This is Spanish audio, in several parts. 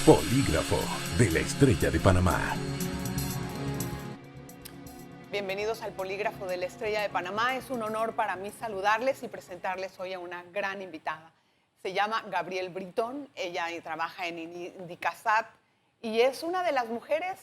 Polígrafo de la Estrella de Panamá. Bienvenidos al Polígrafo de la Estrella de Panamá. Es un honor para mí saludarles y presentarles hoy a una gran invitada. Se llama Gabrielle Britton, ella trabaja en Indicasat y es una de las mujeres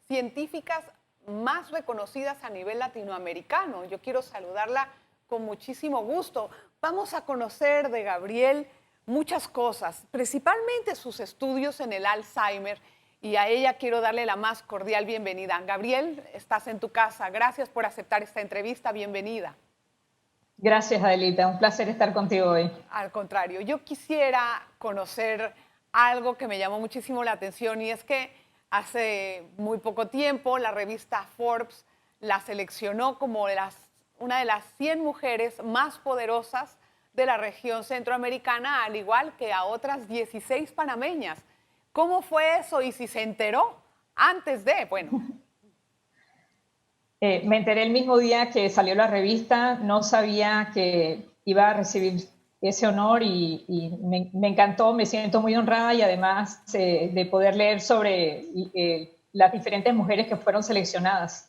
científicas más reconocidas a nivel latinoamericano. Yo quiero saludarla con muchísimo gusto. Vamos a conocer de Gabrielle muchas cosas, principalmente sus estudios en el Alzheimer, y a ella quiero darle la más cordial bienvenida. Gabrielle, estás en tu casa. Gracias por aceptar esta entrevista. Bienvenida. Gracias, Adelita. Un placer estar contigo hoy. Al contrario, yo quisiera conocer algo que me llamó muchísimo la atención, y es que hace muy poco tiempo la revista Forbes la seleccionó como una de las 100 mujeres más poderosas de la región centroamericana, al igual que a otras 16 panameñas. ¿Cómo fue eso? Y si se enteró antes de, bueno. Me enteré el mismo día que salió la revista, no sabía que iba a recibir ese honor y me encantó, me siento muy honrada y además de poder leer sobre las diferentes mujeres que fueron seleccionadas.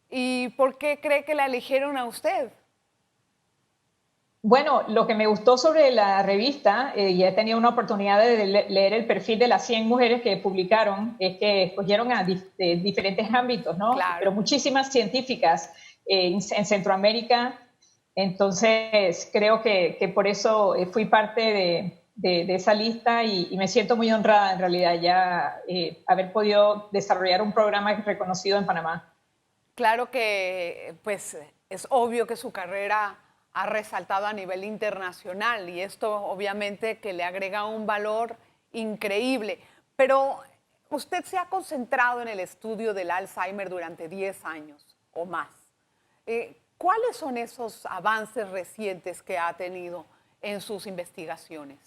¿Y por qué cree que la eligieron a usted? Bueno, lo que me gustó sobre la revista, y he tenido una oportunidad de leer el perfil de las 100 mujeres que publicaron, es que escogieron de diferentes ámbitos, ¿no? Claro. Pero muchísimas científicas en Centroamérica. Entonces, creo que por eso fui parte de esa lista y me siento muy honrada, en realidad, ya haber podido desarrollar un programa reconocido en Panamá. Claro que, pues, es obvio que su carrera ha resaltado a nivel internacional y esto obviamente que le agrega un valor increíble. Pero usted se ha concentrado en el estudio del Alzheimer durante 10 años o más. ¿Cuáles son esos avances recientes que ha tenido en sus investigaciones?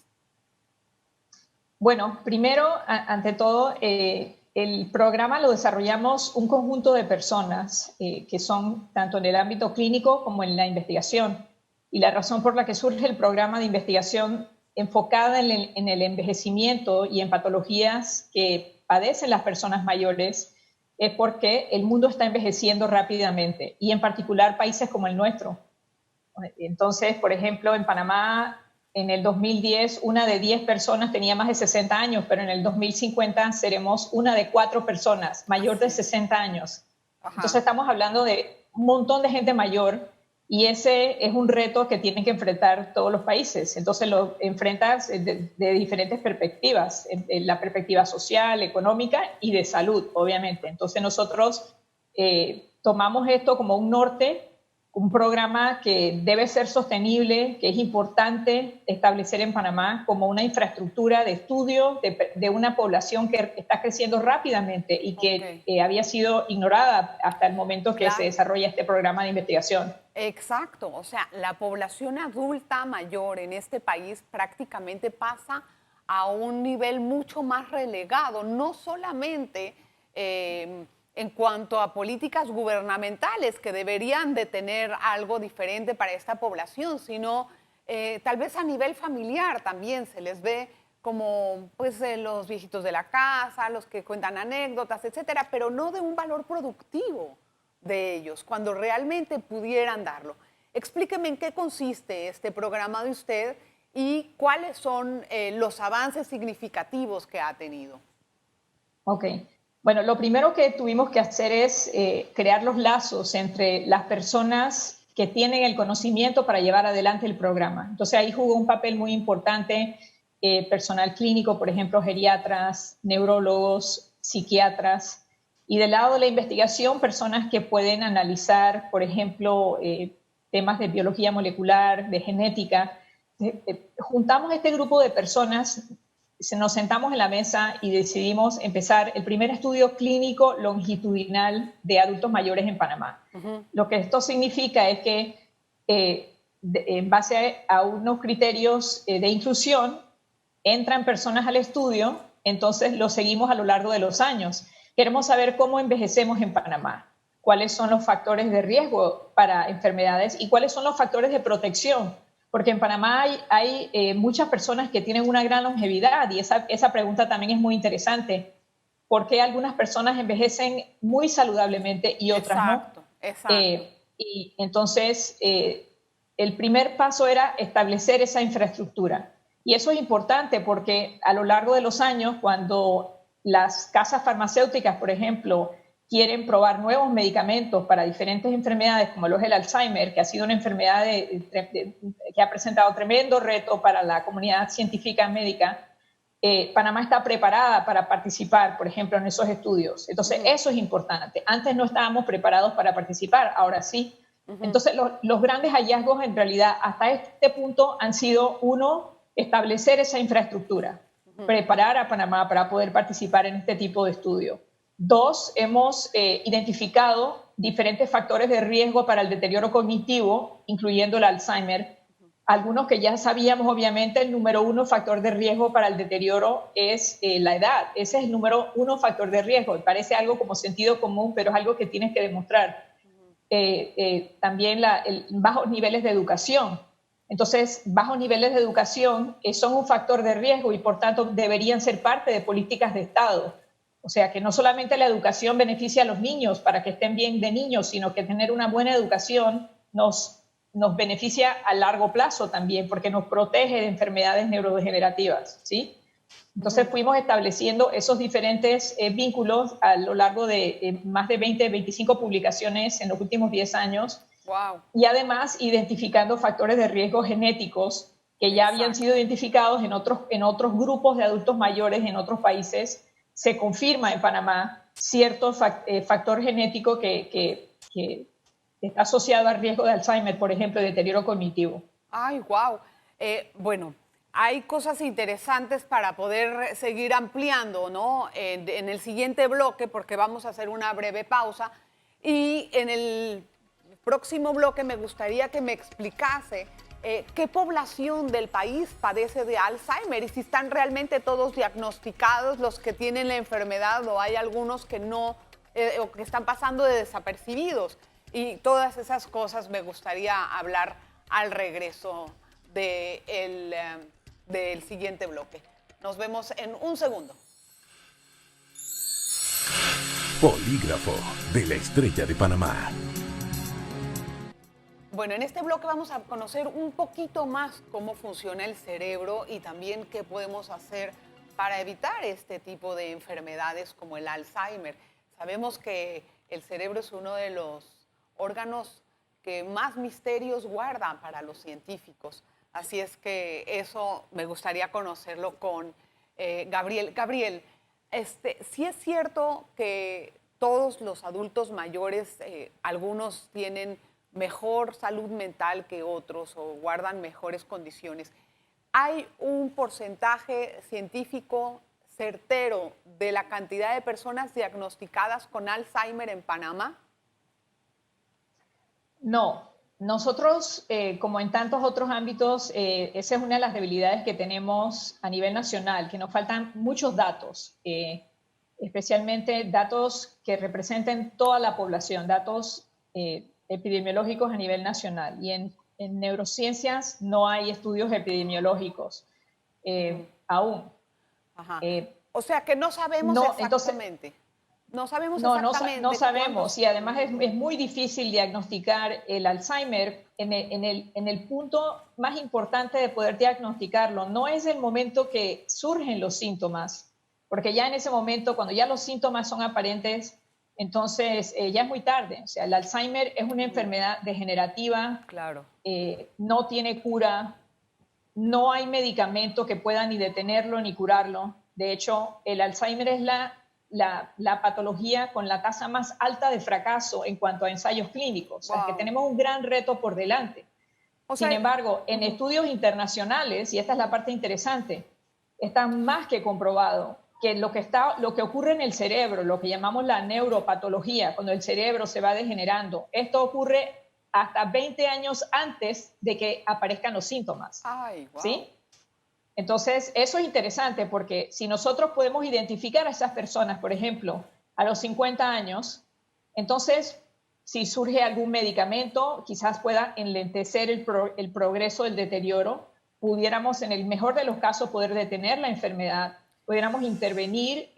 Bueno, primero, ante todo, el programa lo desarrollamos un conjunto de personas que son tanto en el ámbito clínico como en la investigación. Y la razón por la que surge el programa de investigación enfocada en el envejecimiento y en patologías que padecen las personas mayores es porque el mundo está envejeciendo rápidamente y en particular países como el nuestro. Entonces, por ejemplo, en Panamá, en el 2010, una de 10 personas tenía más de 60 años, pero en el 2050 seremos una de 4 personas mayor de 60 años. Ajá. Entonces estamos hablando de un montón de gente mayor y ese es un reto que tienen que enfrentar todos los países. Entonces lo enfrentas de diferentes perspectivas, en la perspectiva social, económica y de salud, obviamente. Entonces nosotros tomamos esto como un norte, un programa que debe ser sostenible, que es importante establecer en Panamá como una infraestructura de estudio de una población que está creciendo rápidamente y que había sido ignorada hasta el momento que se desarrolla este programa de investigación. Exacto, o sea, la población adulta mayor en este país prácticamente pasa a un nivel mucho más relegado, no solamente en cuanto a políticas gubernamentales que deberían de tener algo diferente para esta población, sino tal vez a nivel familiar también se les ve como pues, los viejitos de la casa, los que cuentan anécdotas, etcétera, pero no de un valor productivo de ellos, cuando realmente pudieran darlo. Explíqueme en qué consiste este programa de usted y cuáles son los avances significativos que ha tenido. Ok. Bueno, lo primero que tuvimos que hacer es crear los lazos entre las personas que tienen el conocimiento para llevar adelante el programa. Entonces ahí jugó un papel muy importante personal clínico, por ejemplo, geriatras, neurólogos, psiquiatras, y del lado de la investigación, personas que pueden analizar, por ejemplo, temas de biología molecular, de genética. Juntamos este grupo de personas, nos sentamos en la mesa y decidimos empezar el primer estudio clínico longitudinal de adultos mayores en Panamá. Lo que esto significa es que en base a unos criterios de inclusión, entran personas al estudio, entonces lo seguimos a lo largo de los años. Queremos saber cómo envejecemos en Panamá, cuáles son los factores de riesgo para enfermedades y cuáles son los factores de protección, Porque en Panamá hay muchas personas que tienen una gran longevidad y esa pregunta también es muy interesante. ¿Por qué algunas personas envejecen muy saludablemente y otras Exacto, no? exacto. Y entonces, el primer paso era establecer esa infraestructura. Y eso es importante porque a lo largo de los años, cuando las casas farmacéuticas, por ejemplo, quieren probar nuevos medicamentos para diferentes enfermedades, como lo es el Alzheimer, que ha sido una enfermedad que ha presentado tremendo reto para la comunidad científica médica, Panamá está preparada para participar, por ejemplo, en esos estudios. Entonces, eso es importante. Antes no estábamos preparados para participar, ahora sí. Entonces, los grandes hallazgos en realidad hasta este punto han sido, uno, establecer esa infraestructura, preparar a Panamá para poder participar en este tipo de estudio. Dos, hemos identificado diferentes factores de riesgo para el deterioro cognitivo, incluyendo el Alzheimer. Algunos que ya sabíamos, obviamente, el número uno factor de riesgo para el deterioro es la edad. Ese es el número uno factor de riesgo. Parece algo como sentido común, pero es algo que tienes que demostrar. También bajos niveles de educación. Entonces, bajos niveles de educación son un factor de riesgo y, por tanto, deberían ser parte de políticas de Estado. O sea, que no solamente la educación beneficia a los niños para que estén bien de niños, sino que tener una buena educación nos beneficia a largo plazo también, porque nos protege de enfermedades neurodegenerativas, ¿sí? Entonces fuimos estableciendo esos diferentes vínculos a lo largo de más de 20, 25 publicaciones en los últimos 10 años. Wow. Y además identificando factores de riesgo genéticos que ya habían sido identificados en otros grupos de adultos mayores en otros países. Se confirma en Panamá cierto factor genético que está asociado al riesgo de Alzheimer, por ejemplo, de deterioro cognitivo. Ay, wow. Bueno, hay cosas interesantes para poder seguir ampliando, ¿no? En el siguiente bloque, porque vamos a hacer una breve pausa. Y en el próximo bloque me gustaría que me explicase qué población del país padece de Alzheimer y si están realmente todos diagnosticados los que tienen la enfermedad o hay algunos que no, o que están pasando de desapercibidos. Y todas esas cosas me gustaría hablar al regreso del siguiente bloque. Nos vemos en un segundo. Polígrafo de la Estrella de Panamá. Bueno, en este bloque vamos a conocer un poquito más cómo funciona el cerebro y también qué podemos hacer para evitar este tipo de enfermedades como el Alzheimer. Sabemos que el cerebro es uno de los órganos que más misterios guardan para los científicos. Así es que eso me gustaría conocerlo con Gabriel. Gabriel, sí es cierto que todos los adultos mayores, algunos tienen mejor salud mental que otros o guardan mejores condiciones. ¿Hay un porcentaje científico certero de la cantidad de personas diagnosticadas con Alzheimer en Panamá? No, nosotros, como en tantos otros ámbitos, esa es una de las debilidades que tenemos a nivel nacional, que nos faltan muchos datos, especialmente datos que representen toda la población, datos epidemiológicos a nivel nacional. Y en neurociencias no hay estudios epidemiológicos aún. Ajá. O sea que no sabemos exactamente. No sabemos exactamente. No sabemos, y además es muy difícil diagnosticar el Alzheimer en el punto más importante de poder diagnosticarlo. No es el momento que surgen los síntomas, porque ya en ese momento, cuando ya los síntomas son aparentes, entonces ya es muy tarde. O sea, el Alzheimer es una enfermedad degenerativa, claro. No tiene cura, no hay medicamento que pueda ni detenerlo ni curarlo. De hecho, el Alzheimer es la patología con la tasa más alta de fracaso en cuanto a ensayos clínicos. Wow. O sea, que tenemos un gran reto por delante. Sin embargo, en estudios internacionales, y esta es la parte interesante, está más que comprobado que lo que ocurre en el cerebro, lo que llamamos la neuropatología, cuando el cerebro se va degenerando, esto ocurre hasta 20 años antes de que aparezcan los síntomas. Ay, wow. ¿Sí? Entonces, eso es interesante porque si nosotros podemos identificar a esas personas, por ejemplo, a los 50 años, entonces si surge algún medicamento, quizás pueda enlentecer el progreso del deterioro. Pudiéramos, en el mejor de los casos, poder detener la enfermedad. Pudiéramos intervenir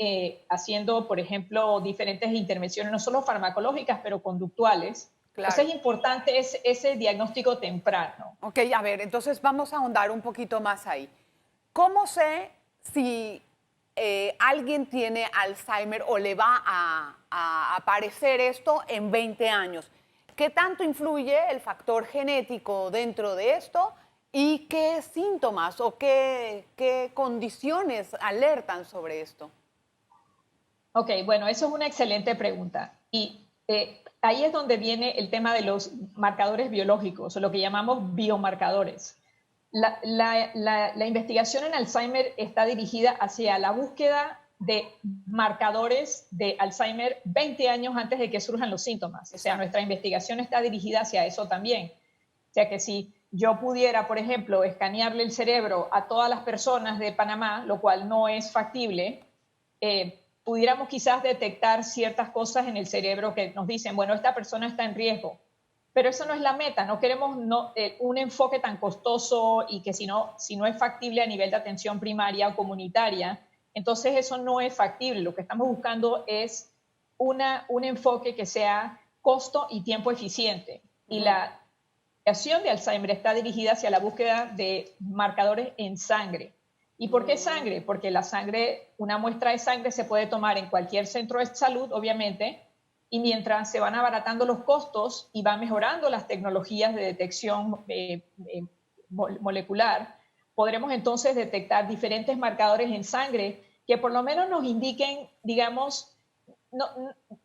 haciendo, por ejemplo, diferentes intervenciones, no solo farmacológicas, pero conductuales. Claro. Entonces es importante ese diagnóstico temprano. Ok, a ver, entonces vamos a ahondar un poquito más ahí. ¿Cómo sé si alguien tiene Alzheimer o le va a aparecer esto en 20 años? ¿Qué tanto influye el factor genético dentro de esto y qué síntomas o qué condiciones alertan sobre esto? Ok, bueno, eso es una excelente pregunta. Y ahí es donde viene el tema de los marcadores biológicos, o lo que llamamos biomarcadores. La investigación en Alzheimer está dirigida hacia la búsqueda de marcadores de Alzheimer 20 años antes de que surjan los síntomas. O sea, nuestra investigación está dirigida hacia eso también. O sea, que si yo pudiera, por ejemplo, escanearle el cerebro a todas las personas de Panamá, lo cual no es factible, pudiéramos quizás detectar ciertas cosas en el cerebro que nos dicen, bueno, esta persona está en riesgo. Pero eso no es la meta, no queremos un enfoque tan costoso y que si no es factible a nivel de atención primaria o comunitaria, entonces eso no es factible. Lo que estamos buscando es un enfoque que sea costo y tiempo eficiente. Y la investigación de Alzheimer está dirigida hacia la búsqueda de marcadores en sangre. ¿Y por qué sangre? Porque la sangre, una muestra de sangre se puede tomar en cualquier centro de salud, obviamente, y mientras se van abaratando los costos y van mejorando las tecnologías de detección molecular, podremos entonces detectar diferentes marcadores en sangre que por lo menos nos indiquen, digamos,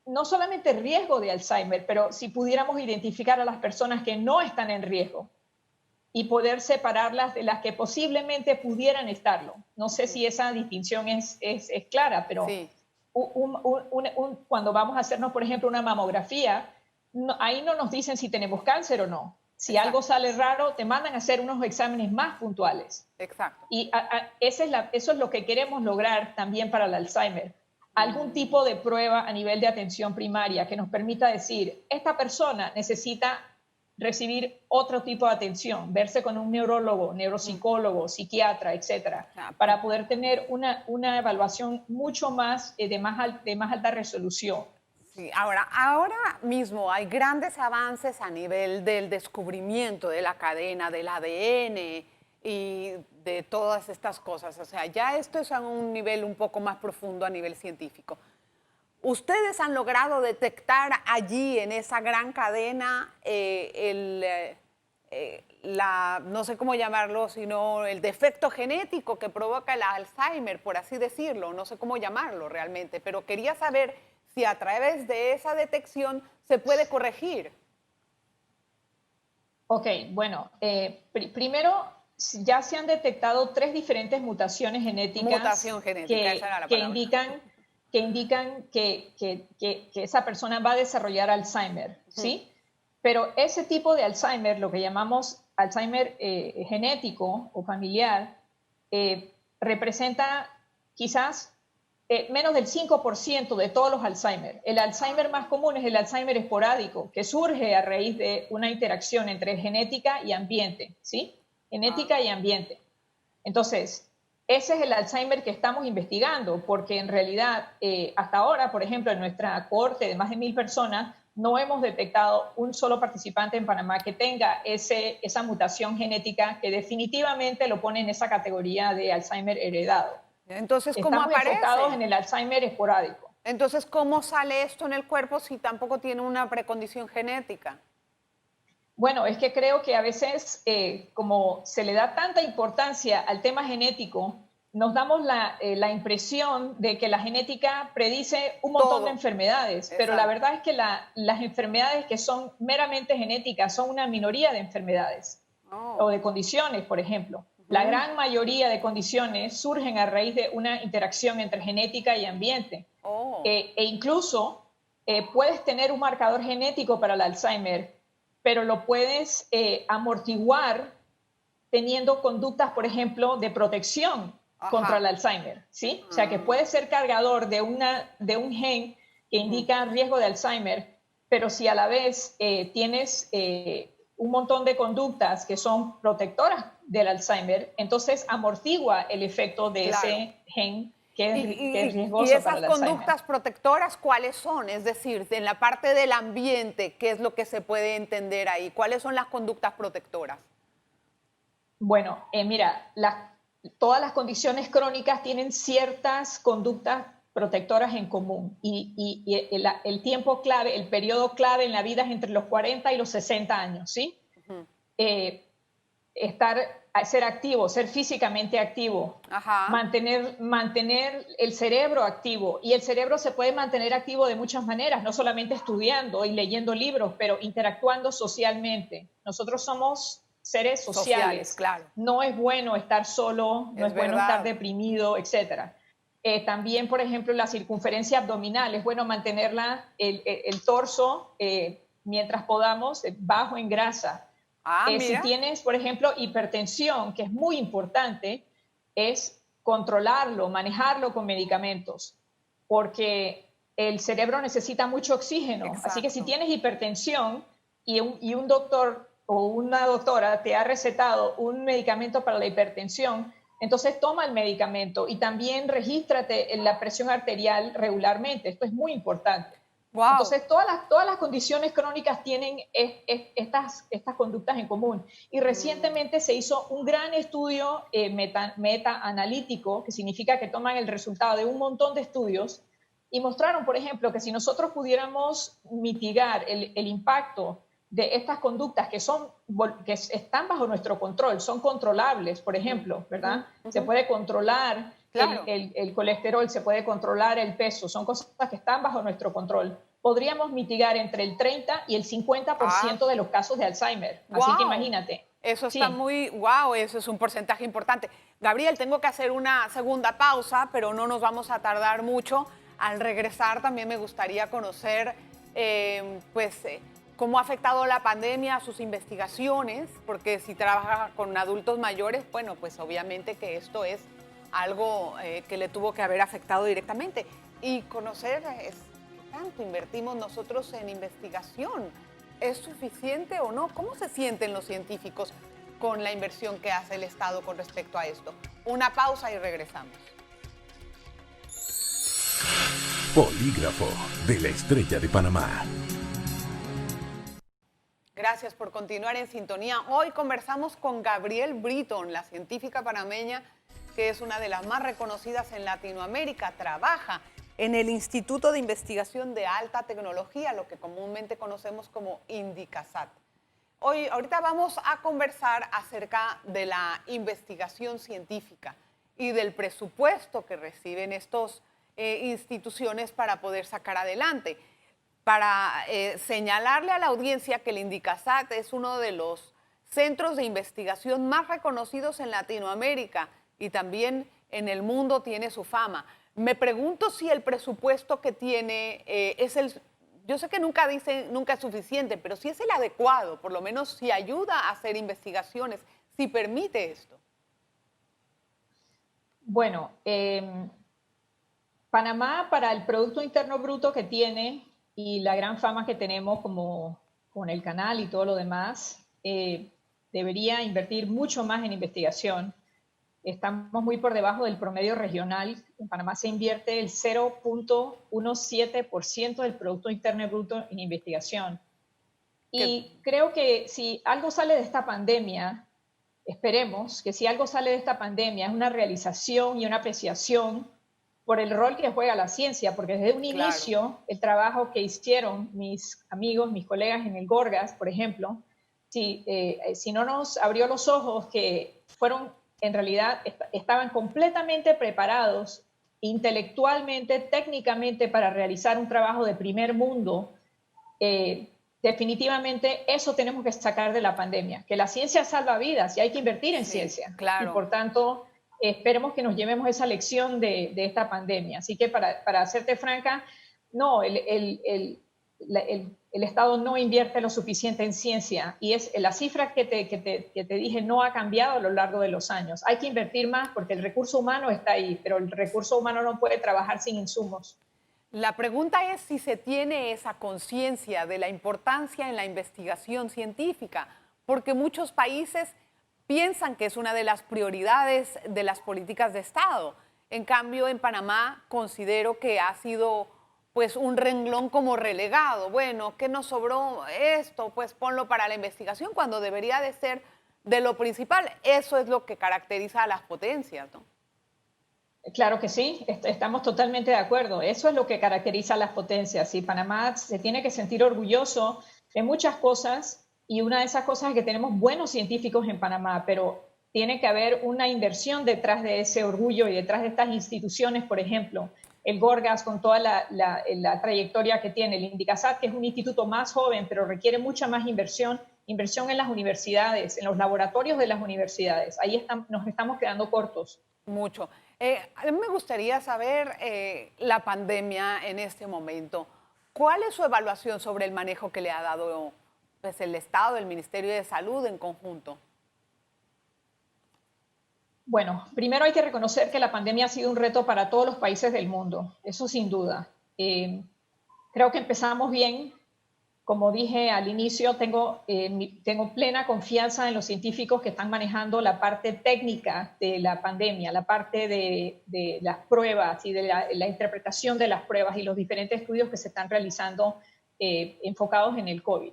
no solamente riesgo de Alzheimer, pero si pudiéramos identificar a las personas que no están en riesgo y poder separarlas de las que posiblemente pudieran estarlo. No sé si esa distinción es clara, pero sí. Cuando vamos a hacernos, por ejemplo, una mamografía, ahí no nos dicen si tenemos cáncer o no. Si Exacto. Algo sale raro, te mandan a hacer unos exámenes más puntuales. Exacto. Y eso es lo que queremos lograr también para el Alzheimer. Algún tipo de prueba a nivel de atención primaria que nos permita decir, esta persona necesita recibir otro tipo de atención, verse con un neurólogo, neuropsicólogo, psiquiatra, etcétera, para poder tener una evaluación mucho más de más alta resolución. Sí, ahora mismo hay grandes avances a nivel del descubrimiento de la cadena del ADN y de todas estas cosas. O sea, ya esto es a un nivel un poco más profundo a nivel científico. ¿Ustedes han logrado detectar allí, en esa gran cadena, no sé cómo llamarlo, sino el defecto genético que provoca el Alzheimer, por así decirlo? No sé cómo llamarlo realmente, pero quería saber si a través de esa detección se puede corregir. Ok, bueno, primero ya se han detectado 3 diferentes mutaciones genéticas que indican que esa persona va a desarrollar Alzheimer, ¿sí? Pero ese tipo de Alzheimer, lo que llamamos Alzheimer genético o familiar, representa quizás menos del 5% de todos los Alzheimer. El Alzheimer más común es el Alzheimer esporádico, que surge a raíz de una interacción entre genética y ambiente, ¿sí? Genética y ambiente. Entonces, ese es el Alzheimer que estamos investigando, porque en realidad, hasta ahora, por ejemplo, en nuestra cohorte de más de 1000 personas, no hemos detectado un solo participante en Panamá que tenga esa mutación genética que definitivamente lo pone en esa categoría de Alzheimer heredado. Entonces, ¿cómo Estamos aparece? enfocados en el Alzheimer esporádico. Entonces, ¿cómo sale esto en el cuerpo si tampoco tiene una precondición genética? Bueno, es que creo que a veces, como se le da tanta importancia al tema genético, nos damos la impresión de que la genética predice un montón de enfermedades, Exacto. Pero la verdad es que las enfermedades que son meramente genéticas son una minoría de enfermedades o de condiciones, por ejemplo. La gran mayoría de condiciones surgen a raíz de una interacción entre genética y ambiente. E incluso puedes tener un marcador genético para el Alzheimer, pero lo puedes amortiguar teniendo conductas, por ejemplo, de protección contra el Alzheimer, ¿sí? O sea, que puedes ser cargador de un gen que indica riesgo de Alzheimer, pero si a la vez tienes un montón de conductas que son protectoras del Alzheimer, entonces amortigua el efecto de ese gen que es Y riesgoso para esas el Alzheimer. conductas protectoras, ¿cuáles son? Es decir, en la parte del ambiente, ¿qué es lo que se puede entender ahí? ¿Cuáles son las conductas protectoras? Bueno, mira, todas las condiciones crónicas tienen ciertas conductas protectoras en común y el tiempo clave, el periodo clave en la vida es entre los 40 y los 60 años, ¿sí? Ujú. Ser activo, ser físicamente activo, Ajá. mantener el cerebro activo. Y el cerebro se puede mantener activo de muchas maneras, no solamente estudiando y leyendo libros, pero interactuando socialmente. Nosotros somos seres sociales. Claro. No es bueno estar solo, no es bueno estar verdad. deprimido, etc. También, por ejemplo, la circunferencia abdominal, es bueno mantenerla, el torso, mientras podamos, bajo en grasa. Si Mira. tienes, por ejemplo, hipertensión, que es muy importante, es controlarlo, manejarlo con medicamentos, porque el cerebro necesita mucho oxígeno. Exacto. Así que si tienes hipertensión y un doctor o una doctora te ha recetado un medicamento para la hipertensión, entonces toma el medicamento y también regístrate en la presión arterial regularmente. Esto es muy importante. Wow. Entonces, todas las condiciones crónicas tienen estas conductas en común. Y recientemente se hizo un gran estudio meta-analítico, que significa que toman el resultado de un montón de estudios, y mostraron, por ejemplo, que si nosotros pudiéramos mitigar el impacto de estas conductas que están bajo nuestro control, son controlables, por ejemplo, ¿verdad? Se puede controlar. Claro. El colesterol, se puede controlar el peso, son cosas que están bajo nuestro control. Podríamos mitigar entre el 30 y el 50% de los casos de Alzheimer. Wow. Así que imagínate. Eso está wow, eso es un porcentaje importante. Gabriel, tengo que hacer una segunda pausa, pero no nos vamos a tardar mucho. Al regresar también me gustaría conocer, cómo ha afectado la pandemia a sus investigaciones, porque si trabaja con adultos mayores, bueno, pues obviamente que esto es algo que le tuvo que haber afectado directamente. Y conocer qué tanto invertimos nosotros en investigación. ¿Es suficiente o no? ¿Cómo se sienten los científicos con la inversión que hace el Estado con respecto a esto? Una pausa y regresamos. Polígrafo de la Estrella de Panamá. Gracias por continuar en sintonía. Hoy conversamos con Gabrielle Britton, la científica panameña que es una de las más reconocidas en Latinoamérica. Trabaja en el Instituto de Investigación de Alta Tecnología, lo que comúnmente conocemos como INDICASAT. Ahorita vamos a conversar acerca de la investigación científica y del presupuesto que reciben estas instituciones para poder sacar adelante. Para señalarle a la audiencia que el INDICASAT es uno de los centros de investigación más reconocidos en Latinoamérica y también en el mundo tiene su fama. Me pregunto si el presupuesto que tiene yo sé que nunca es suficiente, pero si es el adecuado, por lo menos si ayuda a hacer investigaciones, si permite esto. Bueno, Panamá, para el Producto Interno Bruto que tiene y la gran fama que tenemos como con el canal y todo lo demás, debería invertir mucho más en investigación. Estamos muy por debajo del promedio regional. En Panamá se invierte el 0.17% del Producto Interno Bruto en investigación. Y creo que si algo sale de esta pandemia, esperemos que si algo sale de esta pandemia es una realización y una apreciación por el rol que juega la ciencia, porque desde un inicio el trabajo que hicieron mis amigos, mis colegas en el Gorgas, por ejemplo, si no nos abrió los ojos que fueron, en realidad, estaban completamente preparados intelectualmente, técnicamente para realizar un trabajo de primer mundo, definitivamente eso tenemos que sacar de la pandemia, que la ciencia salva vidas y hay que invertir en ciencia. Claro. Y por tanto, esperemos que nos llevemos esa lección de esta pandemia. Así que para serte franca, no, el Estado no invierte lo suficiente en ciencia y la cifra que te dije no ha cambiado a lo largo de los años. Hay que invertir más porque el recurso humano está ahí, pero el recurso humano no puede trabajar sin insumos. La pregunta es si se tiene esa conciencia de la importancia en la investigación científica, porque muchos países piensan que es una de las prioridades de las políticas de Estado. En cambio, en Panamá considero que ha sido pues un renglón como relegado. Bueno, ¿qué nos sobró esto? Pues ponlo para la investigación cuando debería de ser de lo principal. Eso es lo que caracteriza a las potencias, ¿no? Claro que sí, estamos totalmente de acuerdo. Eso es lo que caracteriza a las potencias. Y Panamá se tiene que sentir orgulloso de muchas cosas, y una de esas cosas es que tenemos buenos científicos en Panamá, pero tiene que haber una inversión detrás de ese orgullo y detrás de estas instituciones. Por ejemplo, el Gorgas, con toda la trayectoria que tiene, el Indicasat, que es un instituto más joven, pero requiere mucha más inversión en las universidades, en los laboratorios de las universidades. Ahí nos estamos quedando cortos. Mucho. A mí me gustaría saber la pandemia en este momento. ¿Cuál es su evaluación sobre el manejo que le ha dado pues, el Estado, el Ministerio de Salud en conjunto? Bueno, primero hay que reconocer que la pandemia ha sido un reto para todos los países del mundo, eso sin duda. Creo que empezamos bien. Como dije al inicio, tengo plena confianza en los científicos que están manejando la parte técnica de la pandemia, la parte de las pruebas y de la interpretación de las pruebas y los diferentes estudios que se están realizando enfocados en el COVID.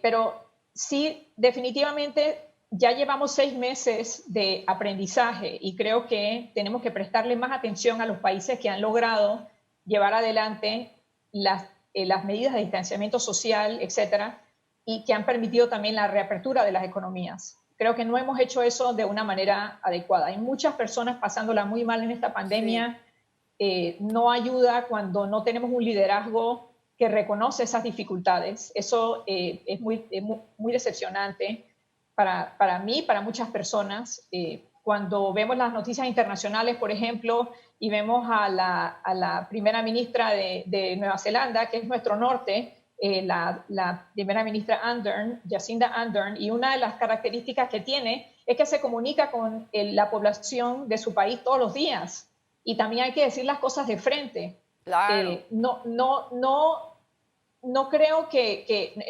Pero sí, definitivamente ya llevamos 6 meses de aprendizaje y creo que tenemos que prestarle más atención a los países que han logrado llevar adelante las medidas de distanciamiento social, etcétera, y que han permitido también la reapertura de las economías. Creo que no hemos hecho eso de una manera adecuada. Hay muchas personas pasándola muy mal en esta pandemia. Sí. No ayuda cuando no tenemos un liderazgo que reconoce esas dificultades. Eso es muy decepcionante para mí, para muchas personas. Cuando vemos las noticias internacionales, por ejemplo, y vemos a la primera ministra de Nueva Zelanda, que es nuestro norte, la primera ministra Ardern, Jacinda Ardern, y una de las características que tiene es que se comunica con la población de su país todos los días. Y también hay que decir las cosas de frente. Claro. No creo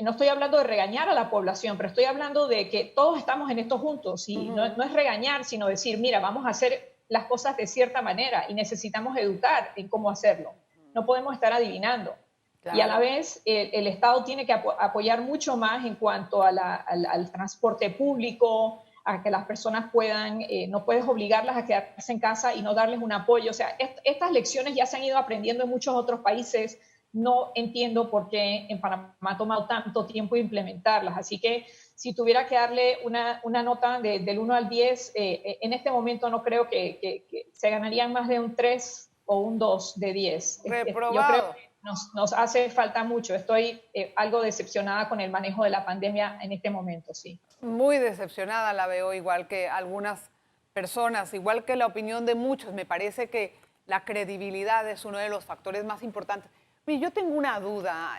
no estoy hablando de regañar a la población, pero estoy hablando de que todos estamos en esto juntos. Y no es regañar, sino decir, mira, vamos a hacer las cosas de cierta manera y necesitamos educar en cómo hacerlo. No podemos estar adivinando. Claro. Y a la vez el Estado tiene que apoyar mucho más en cuanto al transporte público, a que las personas puedan, no puedes obligarlas a quedarse en casa y no darles un apoyo. O sea, estas lecciones ya se han ido aprendiendo en muchos otros países. No entiendo por qué en Panamá ha tomado tanto tiempo implementarlas. Así que si tuviera que darle una nota del 1 al 10, en este momento no creo que se ganarían más de un 3 o un 2 de 10. Reprobado. Yo creo que nos hace falta mucho. Estoy algo decepcionada con el manejo de la pandemia en este momento, sí. Muy decepcionada la veo, igual que algunas personas, igual que la opinión de muchos. Me parece que la credibilidad es uno de los factores más importantes. Yo tengo una duda,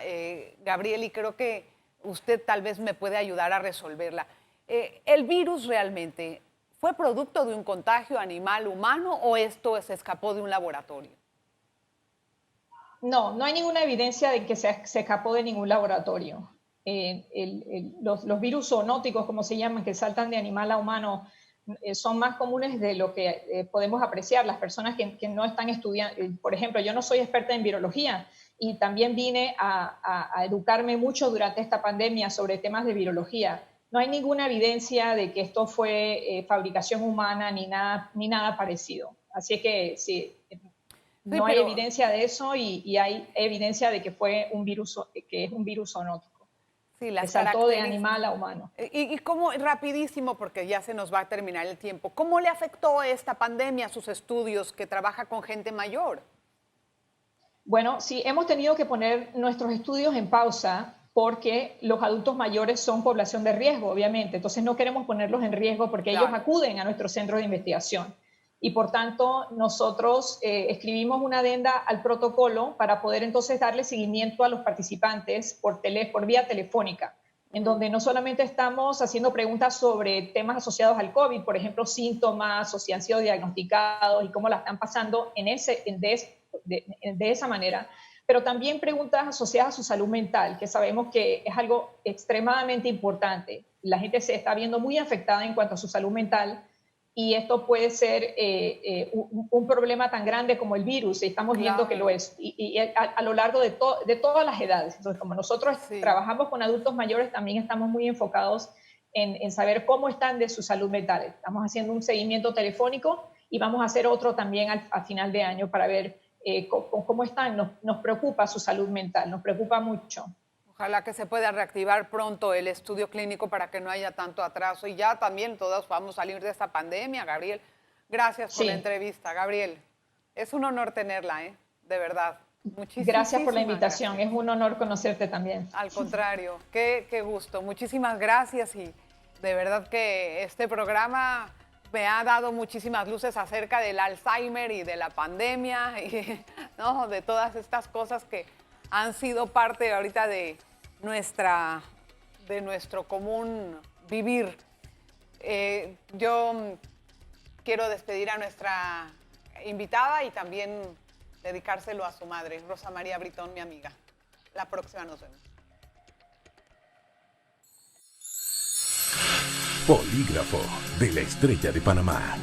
Gabriel, y creo que usted tal vez me puede ayudar a resolverla. ¿El virus realmente fue producto de un contagio animal-humano o esto se escapó de un laboratorio? No hay ninguna evidencia de que se escapó de ningún laboratorio. Los virus zoonóticos, como se llaman, que saltan de animal a humano, son más comunes de lo que podemos apreciar. Las personas que no están estudiando, por ejemplo, yo no soy experta en virología y también vine a educarme mucho durante esta pandemia sobre temas de virología. No hay ninguna evidencia de que esto fue fabricación humana ni nada parecido. Así que sí, no hay evidencia de eso y hay evidencia de que fue un virus, que es un virus zoonótico. Sí, que saltó de animal a humano. Y cómo, rapidísimo, porque ya se nos va a terminar el tiempo, ¿cómo le afectó esta pandemia a sus estudios, que trabaja con gente mayor? Bueno, sí, hemos tenido que poner nuestros estudios en pausa porque los adultos mayores son población de riesgo, obviamente. Entonces no queremos ponerlos en riesgo porque ellos acuden a nuestro centro de investigación. Y por tanto, nosotros escribimos una adenda al protocolo para poder entonces darle seguimiento a los participantes por vía telefónica, en donde no solamente estamos haciendo preguntas sobre temas asociados al COVID, por ejemplo, síntomas o si han sido diagnosticados y cómo la están pasando de esa manera, pero también preguntas asociadas a su salud mental, que sabemos que es algo extremadamente importante. La gente se está viendo muy afectada en cuanto a su salud mental y esto puede ser un problema tan grande como el virus, y estamos viendo que lo es, y a lo largo de todas las edades. Entonces, como nosotros trabajamos con adultos mayores, también estamos muy enfocados en saber cómo están de su salud mental. Estamos haciendo un seguimiento telefónico y vamos a hacer otro también al final de año para ver cómo están. Nos preocupa su salud mental, nos preocupa mucho. Ojalá que se pueda reactivar pronto el estudio clínico para que no haya tanto atraso y ya también todos vamos a salir de esta pandemia. Gabriel, gracias por la entrevista. Gabriel, es un honor tenerla, de verdad. Gracias por la invitación, es un honor conocerte también. Al contrario, qué gusto. Muchísimas gracias y de verdad que este programa me ha dado muchísimas luces acerca del Alzheimer y de la pandemia y ¿no? de todas estas cosas que han sido parte ahorita de nuestro común vivir. Yo quiero despedir a nuestra invitada y también dedicárselo a su madre, Rosa María Britón, mi amiga. La próxima nos vemos. Polígrafo de la Estrella de Panamá.